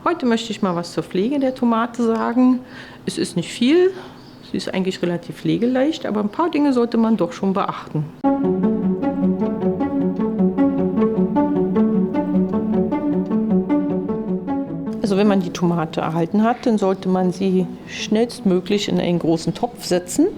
Heute möchte ich mal was zur Pflege der Tomate sagen. Es ist nicht viel, sie ist eigentlich relativ pflegeleicht, aber ein paar Dinge sollte man doch schon beachten. Also wenn man die Tomate erhalten hat, dann sollte man sie schnellstmöglich in einen großen Topf setzen.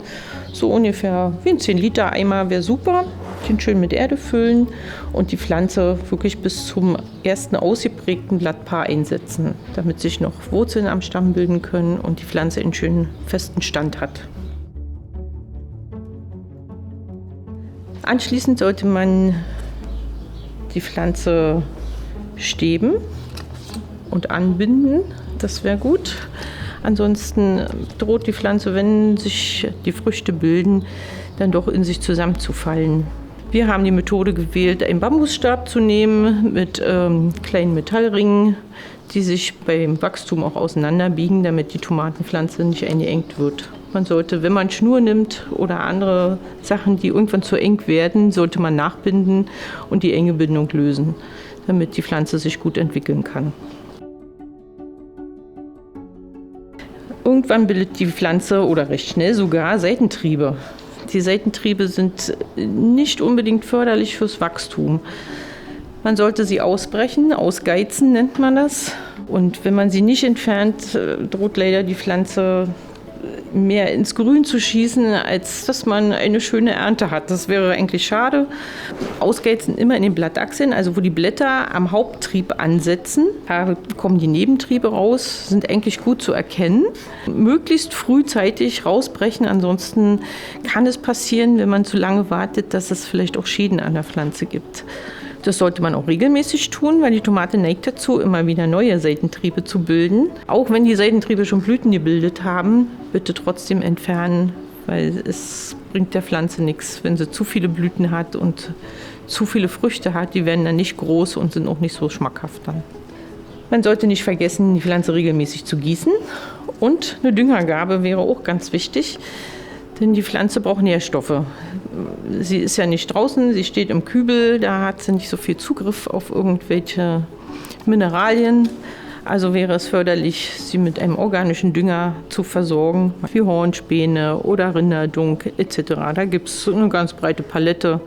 So ungefähr wie ein 10-Liter-Eimer wäre super. Den schön mit Erde füllen und die Pflanze wirklich bis zum ersten ausgeprägten Blattpaar einsetzen, damit sich noch Wurzeln am Stamm bilden können und die Pflanze einen schönen festen Stand hat. Anschließend sollte man die Pflanze stäben und anbinden, das wäre gut. Ansonsten droht die Pflanze, wenn sich die Früchte bilden, dann doch in sich zusammenzufallen. Wir haben die Methode gewählt, einen Bambusstab zu nehmen mit kleinen Metallringen, die sich beim Wachstum auch auseinanderbiegen, damit die Tomatenpflanze nicht eingeengt wird. Man sollte, wenn man Schnur nimmt oder andere Sachen, die irgendwann zu eng werden, sollte man nachbinden und die enge Bindung lösen, damit die Pflanze sich gut entwickeln kann. Irgendwann bildet die Pflanze oder recht schnell sogar Seitentriebe. Die Seitentriebe sind nicht unbedingt förderlich fürs Wachstum. Man sollte sie ausbrechen, ausgeizen nennt man das. Und wenn man sie nicht entfernt, droht leider die Pflanze mehr ins Grün zu schießen, als dass man eine schöne Ernte hat. Das wäre eigentlich schade. Ausgeizen immer in den Blattachseln, also wo die Blätter am Haupttrieb ansetzen. Da kommen die Nebentriebe raus, sind eigentlich gut zu erkennen. Möglichst frühzeitig rausbrechen, ansonsten kann es passieren, wenn man zu lange wartet, dass es vielleicht auch Schäden an der Pflanze gibt. Das sollte man auch regelmäßig tun, weil die Tomate neigt dazu, immer wieder neue Seitentriebe zu bilden. Auch wenn die Seitentriebe schon Blüten gebildet haben, bitte trotzdem entfernen, weil es bringt der Pflanze nichts, wenn sie zu viele Blüten hat und zu viele Früchte hat. Die werden dann nicht groß und sind auch nicht so schmackhaft dann. Man sollte nicht vergessen, die Pflanze regelmäßig zu gießen. Und eine Düngergabe wäre auch ganz wichtig. Denn die Pflanze braucht Nährstoffe. Sie ist ja nicht draußen, sie steht im Kübel, da hat sie nicht so viel Zugriff auf irgendwelche Mineralien. Also wäre es förderlich, sie mit einem organischen Dünger zu versorgen, wie Hornspäne oder Rinderdunk etc. Da gibt es eine ganz breite Palette.